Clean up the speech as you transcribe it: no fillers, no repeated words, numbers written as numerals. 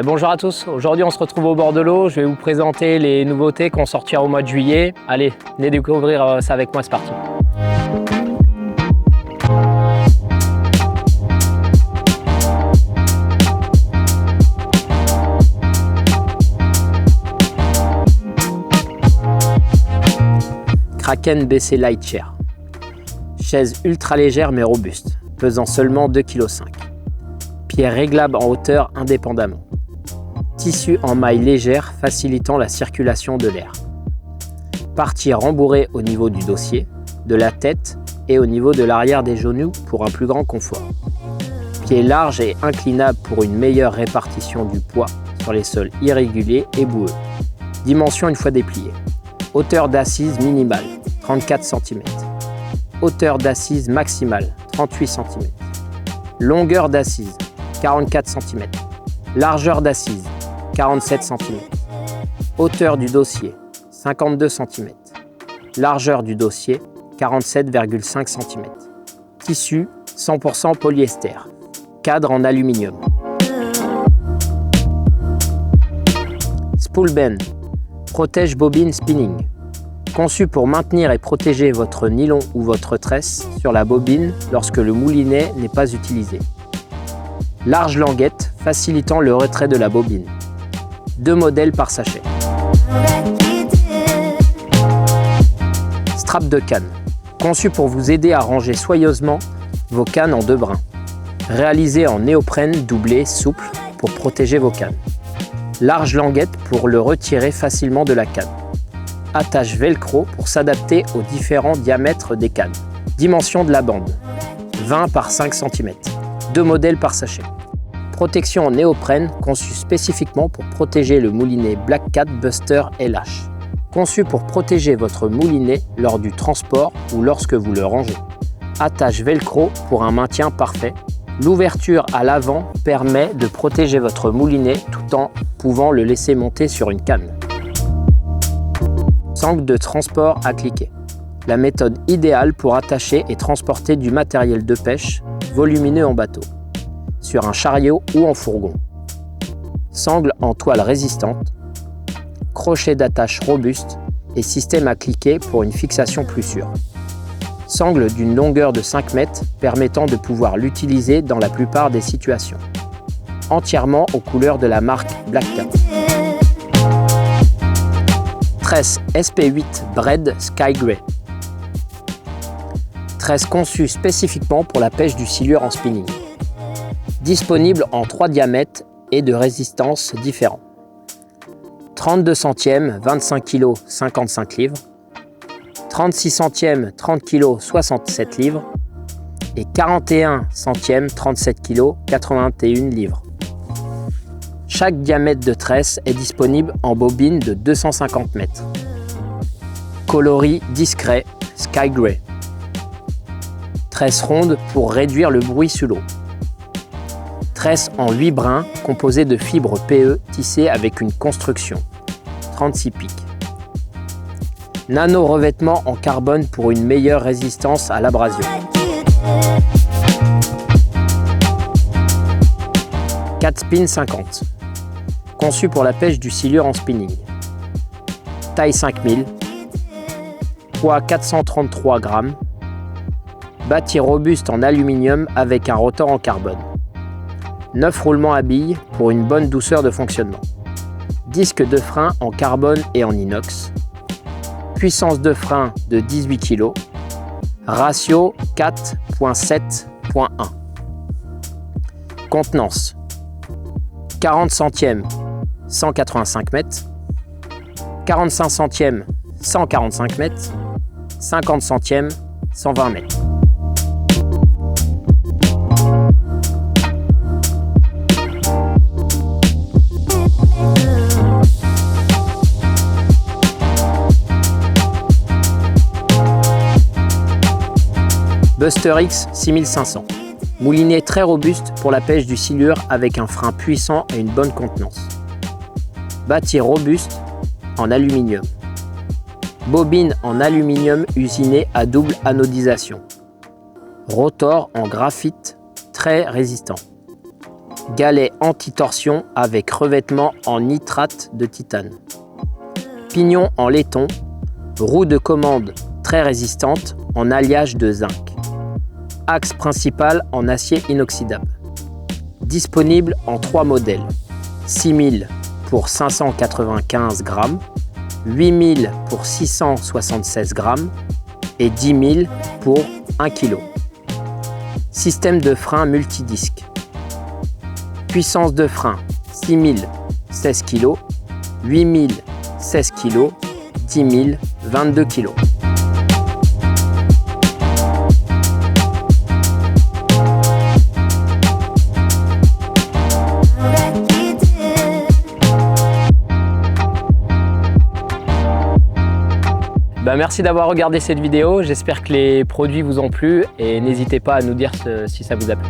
Bonjour à tous, aujourd'hui on se retrouve au bord de l'eau, je vais vous présenter les nouveautés qu'on sortira au mois de juillet. Allez, venez découvrir ça avec moi, c'est parti. Kraken BC Light Chair. Chaise ultra légère mais robuste, pesant seulement 2,5 kg. Pieds réglables en hauteur indépendamment. Tissu en maille légère facilitant la circulation de l'air. Partie rembourrée au niveau du dossier, de la tête et au niveau de l'arrière des genoux pour un plus grand confort. Pieds larges et inclinables pour une meilleure répartition du poids sur les sols irréguliers et boueux. Dimension une fois déplié. Hauteur d'assise minimale, 34 cm. Hauteur d'assise maximale, 38 cm. Longueur d'assise, 44 cm. Largeur d'assise, 47 cm. Hauteur du dossier, 52 cm. Largeur du dossier, 47,5 cm. Tissu, 100% polyester. Cadre en aluminium. Spool bend. Protège bobine spinning. Conçu pour maintenir et protéger votre nylon ou votre tresse sur la bobine lorsque le moulinet n'est pas utilisé. Large languette facilitant le retrait de la bobine. 2 modèles par sachet. Strap de canne. Conçu pour vous aider à ranger soigneusement vos cannes en 2 brins. Réalisé en néoprène doublé souple pour protéger vos cannes. Large languette pour le retirer facilement de la canne. Attache velcro pour s'adapter aux différents diamètres des cannes. Dimension de la bande, 20 par 5 cm. 2 modèles par sachet. Protection en néoprène conçue spécifiquement pour protéger le moulinet Black Cat Buster LH. Conçu pour protéger votre moulinet lors du transport ou lorsque vous le rangez. Attache velcro pour un maintien parfait. L'ouverture à l'avant permet de protéger votre moulinet tout en pouvant le laisser monter sur une canne. Sangle de transport à cliquet. La méthode idéale pour attacher et transporter du matériel de pêche volumineux en bateau, sur un chariot ou en fourgon. Sangle en toile résistante, crochet d'attache robuste et système à cliquet pour une fixation plus sûre. Sangle d'une longueur de 5 mètres permettant de pouvoir l'utiliser dans la plupart des situations. Entièrement aux couleurs de la marque Black Cat. Tresse SP8 Braid Sky Grey. Tresse conçue spécifiquement pour la pêche du silure en spinning. Disponible en 3 diamètres et de résistance différents. 32 centièmes, 25 kg, 55 livres. 36 centièmes, 30 kg, 67 livres. Et 41 centièmes, 37 kg, 81 livres. Chaque diamètre de tresse est disponible en bobine de 250 mètres. Coloris discret, Sky Grey. Tresse ronde pour réduire le bruit sous l'eau. Tresse en 8 brins composée de fibres PE tissées avec une construction. 36 pics. Nano revêtement en carbone pour une meilleure résistance à l'abrasion. 4 spin 50. Conçu pour la pêche du silure en spinning. Taille 5000. Poids 433 grammes. Bâti robuste en aluminium avec un rotor en carbone. 9 roulements à billes pour une bonne douceur de fonctionnement. Disque de frein en carbone et en inox. Puissance de frein de 18 kg. Ratio 4.7.1. Contenance 40 centièmes 185 mètres. 45 centièmes 145 mètres. 50 centièmes 120 mètres. Buster X 6500. Moulinet très robuste pour la pêche du silure avec un frein puissant et une bonne contenance. Bâti robuste en aluminium. Bobine en aluminium usinée à double anodisation. Rotor en graphite très résistant. Galet anti-torsion avec revêtement en nitrate de titane. Pignon en laiton. Roue de commande très résistante en alliage de zinc. Axe principal en acier inoxydable. Disponible en 3 modèles. 6000 pour 595 grammes, 8000 pour 676 grammes et 10 000 pour 1 kg. Système de frein multidisque. Puissance de frein 6000 16 kg, 8000 16 kg, 10 000 22 kg. Merci d'avoir regardé cette vidéo, j'espère que les produits vous ont plu et n'hésitez pas à nous dire si ça vous a plu.